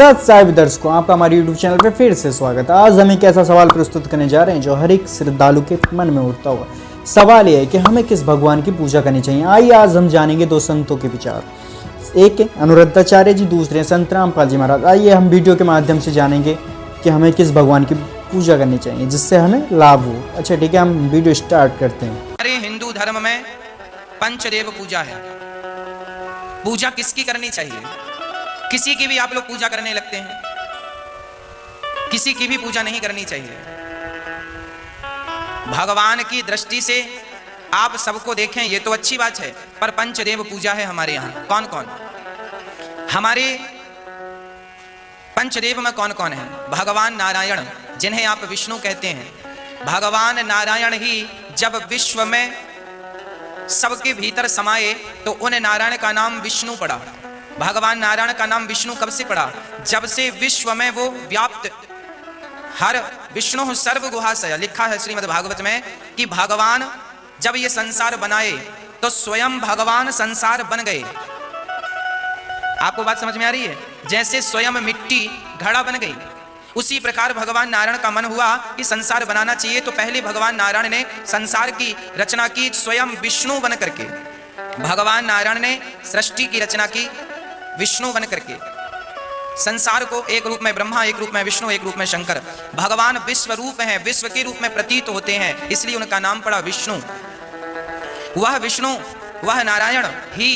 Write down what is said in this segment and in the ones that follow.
नमस्कार साहिब दर्शकों, आपका हमारे YouTube चैनल पे फिर से स्वागत है। आज हम एक ऐसा सवाल प्रस्तुत करने जा रहे हैं जो हर एक श्रद्धालु के मन में उठता होगा। सवाल यह है कि हमें किस भगवान की पूजा करनी चाहिए। आइए आज हम जानेंगे दो संतों के विचार। एक है अनुरुद्धाचार्य जी, दूसरे संत रामपाल जी महाराज। आइए हम वीडियो के माध्यम से जानेंगे कि हमें किस भगवान की पूजा करनी चाहिए जिससे हमें लाभ हो। अच्छा ठीक है, हम वीडियो स्टार्ट करते हैं। हमारे हिंदू धर्म में पंचदेव पूजा है। पूजा किसकी करनी चाहिए? किसी की भी आप लोग पूजा करने लगते हैं, किसी की भी पूजा नहीं करनी चाहिए। भगवान की दृष्टि से आप सबको देखें ये तो अच्छी बात है, पर पंचदेव पूजा है हमारे यहाँ। कौन कौन हमारे पंचदेव में कौन कौन है? भगवान नारायण, जिन्हें आप विष्णु कहते हैं। भगवान नारायण ही जब विश्व में सबके भीतर समाये तो उन नारायण का नाम विष्णु पड़ा। भगवान नारायण का नाम विष्णु कब से पड़ा? जब से विश्व में वो व्याप्त, हर विष्णु सर्व गुहाशय लिखा है श्रीमद् भागवत में कि भगवान जब ये संसार बनाए तो स्वयं भगवान संसार बन गए। आपको बात समझ में आ रही है? जैसे स्वयं मिट्टी घड़ा बन गई, उसी प्रकार भगवान नारायण का मन हुआ कि संसार बनाना चाहिए, तो पहले भगवान नारायण ने संसार की रचना की स्वयं विष्णु बन करके। भगवान नारायण ने सृष्टि की रचना की विष्णु बन करके। संसार को एक रूप में ब्रह्मा, एक रूप में विष्णु, एक रूप में शंकर। भगवान विश्व रूप हैं, विश्व के रूप में प्रतीत होते हैं, इसलिए उनका नाम पड़ा विष्णु। वह विष्णु, वह नारायण ही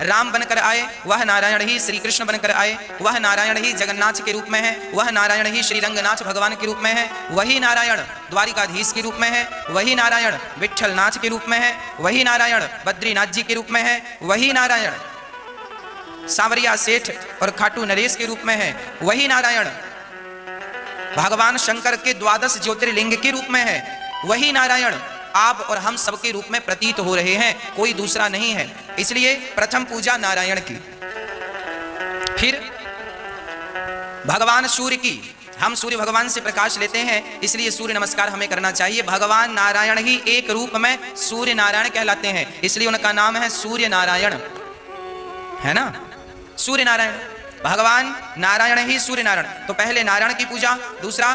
राम बनकर आए, वह नारायण ही श्री कृष्ण बनकर आए, वह नारायण ही जगन्नाथ के रूप में है, वह नारायण ही श्री रंगनाथ भगवान के रूप में है, वही नारायण द्वारिकाधीश के रूप में है, वही नारायण विट्ठलनाथ के रूप में है, वही नारायण बद्रीनाथ जी के रूप में है, वही नारायण सांवरिया सेठ और खाटू नरेश के रूप में है, वही नारायण भगवान शंकर के 12 ज्योतिर्लिंग के रूप में है, वही नारायण आप और हम सबके रूप में प्रतीत हो रहे हैं, कोई दूसरा नहीं है। इसलिए प्रथम पूजा नारायण की। फिर भगवान सूर्य की। हम सूर्य भगवान से प्रकाश लेते हैं, इसलिए सूर्य नमस्कार हमें करना चाहिए। भगवान नारायण ही एक रूप में सूर्य नारायण कहलाते हैं, इसलिए उनका नाम है सूर्य नारायण, है ना? सूर्य नारायण, भगवान नारायण ही सूर्य नारायण। तो पहले नारायण की पूजा, दूसरा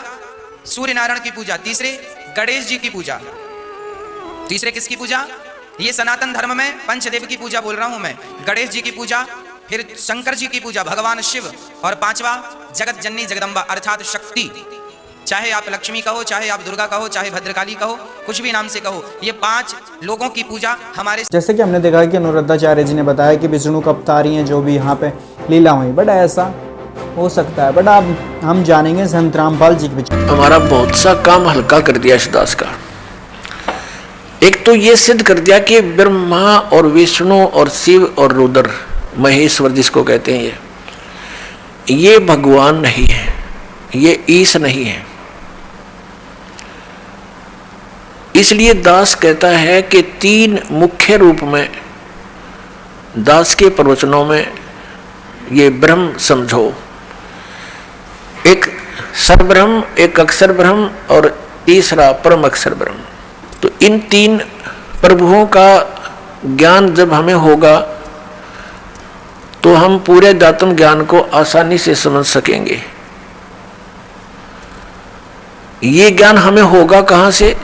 सूर्य नारायण की पूजा, तीसरे गणेश जी की पूजा। तीसरे किसकी पूजा? ये सनातन धर्म में पंचदेव की पूजा बोल रहा हूं मैं। गणेश जी की पूजा, फिर शंकर जी की पूजा, भगवान शिव, और पांचवा जगत जननी जगदम्बा अर्थात शक्ति। चाहे आप लक्ष्मी कहो, चाहे आप दुर्गा कहो, चाहे भद्रकाली कहो, कुछ भी नाम से कहो, ये 5 लोगों की पूजा हमारे। जैसे कि हमने देखा कि अनुरुद्धाचार्य जी ने बताया कि विष्णु का अवतार ही है जो भी यहाँ पे लीला हुई, बट ऐसा हो सकता है। बट अब हम जानेंगे संत रामपाल जी के विचार। हमारा बहुत सा काम हल्का कर दिया दास का। एक तो ये सिद्ध कर दिया कि ब्रह्मा और विष्णु और शिव और रुद्र, महेश्वर जिसको कहते हैं, ये भगवान नहीं है, ये ईश नहीं है। इसलिए दास कहता है कि 3 मुख्य रूप में दास के प्रवचनों में ये ब्रह्म समझो। एक सरब्रह्म, एक अक्षर ब्रह्म और तीसरा परम अक्षर ब्रह्म। तो इन 3 प्रभुओं का ज्ञान जब हमें होगा तो हम पूरे दातम ज्ञान को आसानी से समझ सकेंगे। ये ज्ञान हमें होगा कहाँ से?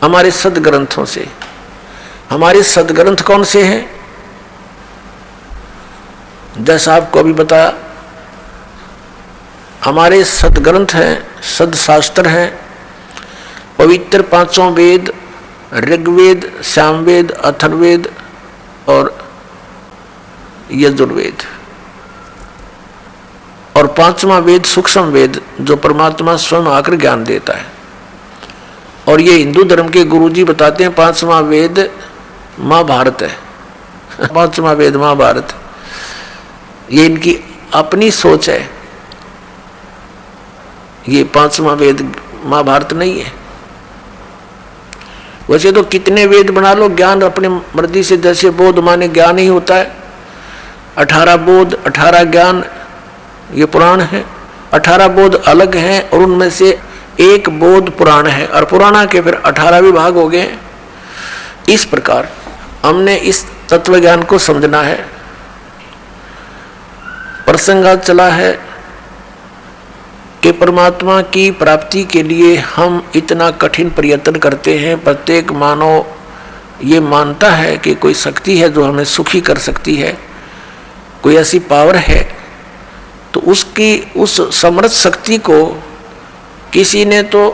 हमारे सदग्रंथों से। हमारे सदग्रंथ कौन से हैं? जैसा आपको अभी बताया, हमारे सदग्रंथ हैं, सदशास्त्र हैं, पवित्र 5 वेद, ऋग्वेद, सामवेद, अथर्ववेद और यजुर्वेद, और 5वां वेद सूक्ष्म वेद जो परमात्मा स्वयं आकर ज्ञान देता है। और ये हिंदू धर्म के गुरुजी बताते हैं 5वां वेद महाभारत है। 5वां वेद महाभारत, ये इनकी अपनी सोच है। ये 5वां वेद महाभारत नहीं है। वैसे तो कितने वेद बना लो, ज्ञान अपने मर्जी से, जैसे बोध माने ज्ञान ही होता है। 18 बोध, 18 ज्ञान, ये पुराण है। 18 बोध अलग हैं और उनमें से एक बोध पुराण है, और पुराणा के फिर 18 विभाग हो गए। इस प्रकार हमने इस तत्व ज्ञान को समझना है। प्रसंग आज चला है कि परमात्मा की प्राप्ति के लिए हम इतना कठिन प्रयत्न करते हैं। प्रत्येक मानव ये मानता है कि कोई शक्ति है जो हमें सुखी कर सकती है, कोई ऐसी पावर है, तो उसकी उस समर्थ शक्ति को किसी ने तो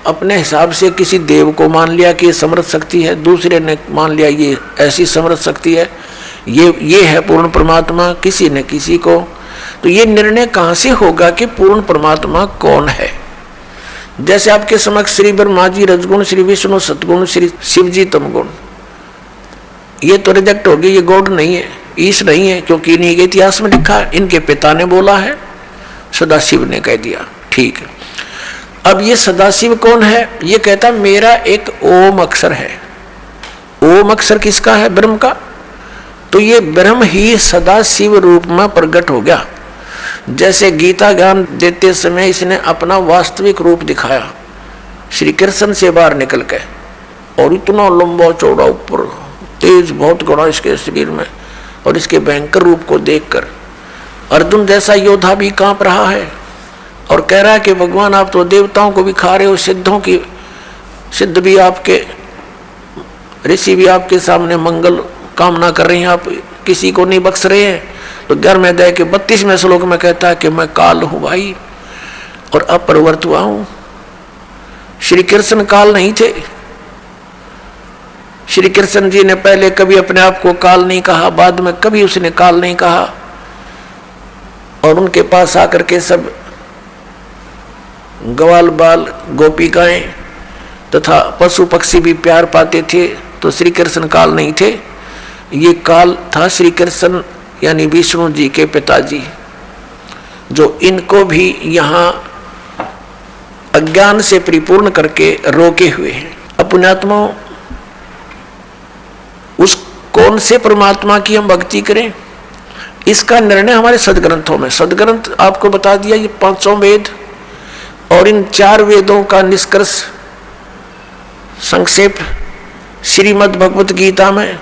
अपने हिसाब से किसी देव को मान लिया कि ये समर्थ शक्ति है, दूसरे ने मान लिया ये ऐसी समर्थ शक्ति है, ये है पूर्ण परमात्मा, किसी ने किसी को। तो ये निर्णय कहाँ से होगा कि पूर्ण परमात्मा कौन है? जैसे आपके समक्ष श्री ब्रह्मा जी रजगुण, श्री विष्णु सतगुण, श्री शिव जी तमगुण, ये तो रिजेक्ट होगी, ये गॉड नहीं है, ईश नहीं है, क्योंकि इन्हीं के इतिहास में लिखा, इनके पिता ने बोला है, सदाशिव ने कह दिया। ठीक है, अब ये सदाशिव कौन है? ये कहता मेरा एक ओम अक्षर है। ओम अक्षर किसका है? ब्रह्म का। तो ये ब्रह्म ही सदाशिव रूप में प्रकट हो गया। जैसे गीता ज्ञान देते समय इसने अपना वास्तविक रूप दिखाया श्री कृष्ण से बाहर निकल के, और इतना लंबा चौड़ा ऊपर तेज बहुत घोड़ा इसके शरीर में, और इसके भयंकर रूप को देखकर अर्जुन जैसा योद्धा भी कांप रहा है और कह रहा है कि भगवान आप तो देवताओं को भी खा रहे हो, सिद्धों की सिद्ध भी आपके, ऋषि भी आपके सामने मंगल कामना कर रहे हैं, आप किसी को नहीं बख्श रहे हैं। तो घर में दे के 32वें श्लोक में कहता है कि मैं काल हूं भाई और अपरिवर्त हुआ हूं। श्री कृष्ण काल नहीं थे। श्री कृष्ण जी ने पहले कभी अपने आप को काल नहीं कहा, बाद में कभी उसने काल नहीं कहा, और उनके पास आकर के सब ग्वाल बाल गोपिकाएं तथा पशु पक्षी भी प्यार पाते थे। तो श्री कृष्ण काल नहीं थे, ये काल था श्री कृष्ण यानी विष्णु जी के पिताजी, जो इनको भी यहाँ अज्ञान से परिपूर्ण करके रोके हुए हैं। अपनात्मा उस कौन से परमात्मा की हम भक्ति करें, इसका निर्णय हमारे सदग्रंथों में, सदग्रंथ आपको बता दिया, ये 500 वेद, और इन 4 वेदों का निष्कर्ष संक्षेप श्रीमद् भगवत गीता में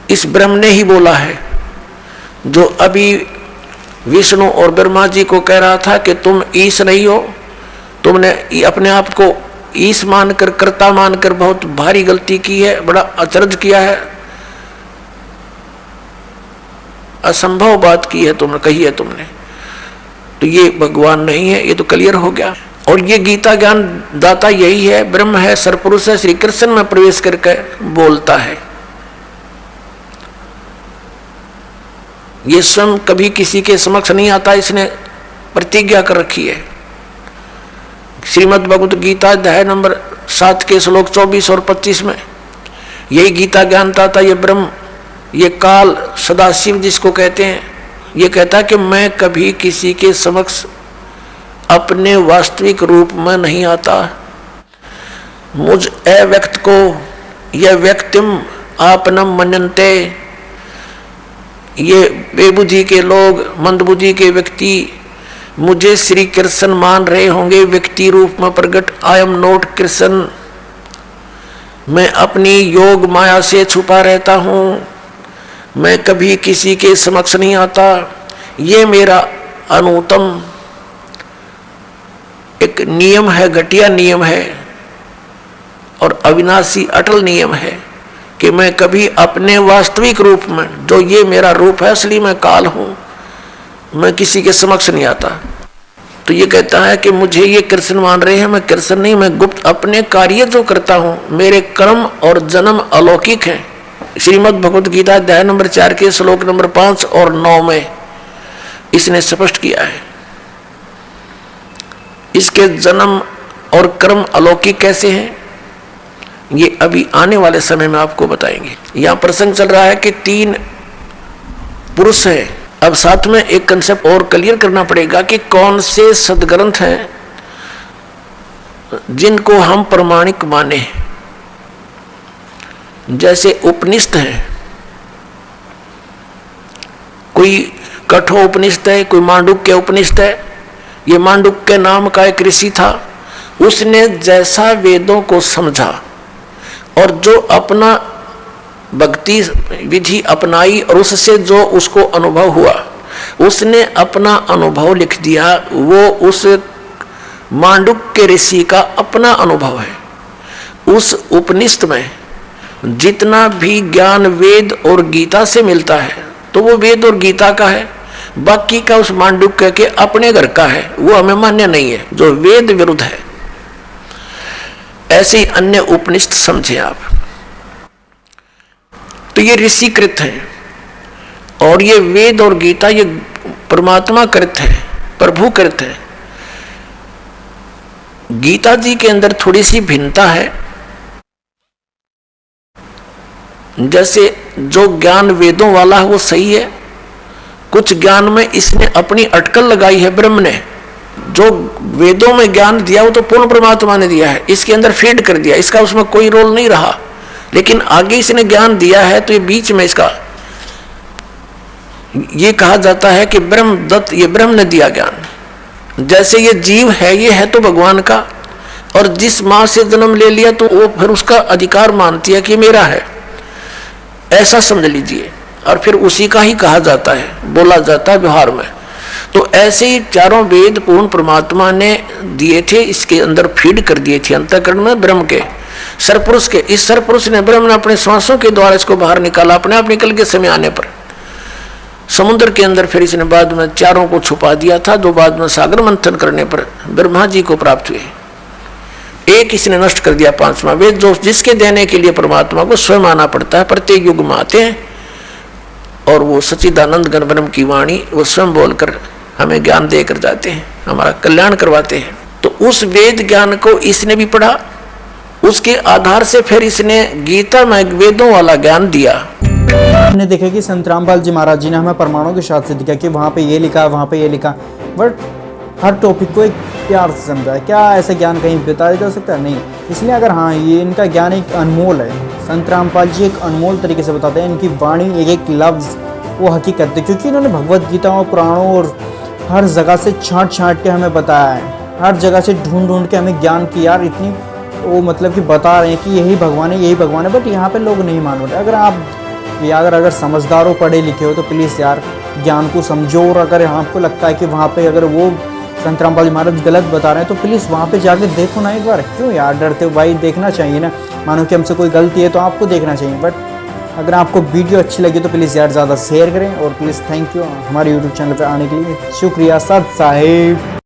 इस ब्रह्म ने ही बोला है, जो अभी विष्णु और ब्रह्मा जी को कह रहा था कि तुम ईश नहीं हो, तुमने अपने आप को ईश मानकर, कर्ता मानकर बहुत भारी गलती की है, बड़ा अचरज किया है, असंभव बात की है तुमने, कही है तुमने, तो ये भगवान नहीं है, ये तो क्लियर हो गया। और ये गीता ज्ञान दाता यही है, ब्रह्म है, सरपुरुष है, श्री कृष्ण में प्रवेश करके बोलता है। ये स्वयं कभी किसी के समक्ष नहीं आता, इसने प्रतिज्ञा कर रखी है। श्रीमद् भगवत गीता अध्याय नंबर 7 के श्लोक 24 और 25 में यही गीता ज्ञान दाता, ये ब्रह्म, ये काल, सदाशिव जिसको कहते हैं, ये कहता है कि मैं कभी किसी के समक्ष अपने वास्तविक रूप में नहीं आता। मुझ अव्यक्त को यह व्यक्तिम आपनम मनन्ते, ये बेबुद्धि के लोग, मंदबुद्धि के व्यक्ति मुझे श्री कृष्ण मान रहे होंगे व्यक्ति रूप में प्रकट। आई एम नॉट कृष्ण, मैं अपनी योग माया से छुपा रहता हूँ, मैं कभी किसी के समक्ष नहीं आता। ये मेरा अनुत्तम एक नियम है, घटिया नियम है और अविनाशी अटल नियम है कि मैं कभी अपने वास्तविक रूप में, जो ये मेरा रूप है, असली मैं काल हूं, मैं किसी के समक्ष नहीं आता। तो ये कहता है कि मुझे ये कृष्ण मान रहे हैं, मैं कृष्ण नहीं, मैं गुप्त अपने कार्य जो करता हूं, मेरे कर्म और जन्म अलौकिक हैं। श्रीमद् भगवत गीता अध्याय नंबर 4 के श्लोक नंबर 5 और 9 में इसने स्पष्ट किया है। इसके जन्म और कर्म अलौकिक कैसे हैं, ये अभी आने वाले समय में आपको बताएंगे। यहां प्रसंग चल रहा है कि 3 पुरुष हैं। अब साथ में एक कंसेप्ट और क्लियर करना पड़ेगा कि कौन से सदग्रंथ हैं जिनको हम प्रमाणिक माने। जैसे उपनिषद हैं, कोई कठोर उपनिषद है, कोई मांडुक्य उपनिषद है। ये मांडुक्य नाम का एक ऋषि था, उसने जैसा वेदों को समझा और जो अपना भक्ति विधि अपनाई और उससे जो उसको अनुभव हुआ, उसने अपना अनुभव लिख दिया। वो उस मांडुक्य ऋषि का अपना अनुभव है। उस उपनिषद में जितना भी ज्ञान वेद और गीता से मिलता है तो वो वेद और गीता का है, बाकी का उस मांडुक्य के अपने घर का है, वो हमें मान्य नहीं है, जो वेद विरुद्ध है। ऐसे ही अन्य उपनिषद समझे आप। तो ये ऋषिकृत है और ये वेद और गीता ये परमात्मा कृत है, प्रभु कृत है। गीता जी के अंदर थोड़ी सी भिन्नता है। जैसे जो ज्ञान वेदों वाला है वो सही है, कुछ ज्ञान में इसने अपनी अटकल लगाई है ब्रह्म ने। जो वेदों में ज्ञान दिया वो तो पूर्ण परमात्मा ने दिया है, इसके अंदर फीड कर दिया, इसका उसमें कोई रोल नहीं रहा। लेकिन आगे इसने ज्ञान दिया है तो ये बीच में इसका ये कहा जाता है कि ब्रह्म दत्त, ये ब्रह्म ने दिया ज्ञान। जैसे ये जीव है, ये है तो भगवान का, और जिस मां से जन्म ले लिया तो वो फिर उसका अधिकार मानती है कि मेरा है, ऐसा समझ लीजिए। और फिर उसी का ही कहा जाता है, बोला जाता है व्यवहार में। तो ऐसे ही चारों वेद पूर्ण परमात्मा ने दिए थे, इसके अंदर फीड कर दिए थे अंतःकरण में ब्रह्म के, सरपुरुष के। इस सरपुरुष ने, ब्रह्म ने अपने श्वासों के द्वारा इसको बाहर निकाला, अपने आप निकल के समय आने पर समुद्र के अंदर फिर इसने बाद में चारों को छुपा दिया था, जो बाद में सागर मंथन करने पर ब्रह्मा जी को प्राप्त हुए। एक इसने नष्ट कर दिया पांचवा वेद, जो जिसके देने के लिए परमात्मा को स्वयं आना पड़ता है। प्रत्येक युग में आते हैं और वो सच्चिदानंद घन ब्रह्म की वाणी वो स्वयं बोलकर हमें ज्ञान देकर जाते हैं, हमारा कल्याण करवाते हैं। तो उस वेद ज्ञान को इसने भी पढ़ा, उसके आधार से फिर इसने गीता में वेदों वाला ज्ञान दिया। हमने देखा कि संत रामपाल जी महाराज जी ने हमें प्रमाणों के साथ सिद्ध किया कि वहाँ पे ये लिखा, वहाँ पे ये लिखा, बट हर टॉपिक को एक प्यार से समझा है। क्या ऐसा ज्ञान कहीं बताया जा सकता है? नहीं। इसलिए अगर हाँ, ये इनका ज्ञान एक अनमोल है, संत रामपाल जी एक अनमोल तरीके से बताते हैं। इनकी वाणी एक एक लफ्ज़ वो हकीकत है, क्योंकि इन्होंने भगवत गीता और पुराणों और हर जगह से छाँट के हमें बताया है, हर जगह से ढूंढ के हमें ज्ञान की यार इतनी वो मतलब कि बता रहे हैं कि यही भगवान है, यही भगवान है। बट यहाँ पे लोग नहीं मान रहे। अगर आप अगर समझदार हो, पढ़े लिखे हो, तो प्लीज़ यार ज्ञान को समझो। और अगर आपको लगता है कि वहाँ पे अगर वो संत रामपाल जी महाराज गलत बता रहे हैं तो प्लीज़ वहाँ पे जाके देखो ना एक बार। क्यों यार डरते हो भाई? देखना चाहिए ना। मानो कि हमसे कोई गलती है तो आपको देखना चाहिए। बट अगर आपको वीडियो अच्छी लगी तो प्लीज़ यार ज़्यादा शेयर करें। और प्लीज़ थैंक यू हमारे यूट्यूब चैनल पर आने के लिए। शुक्रिया सत साहिब।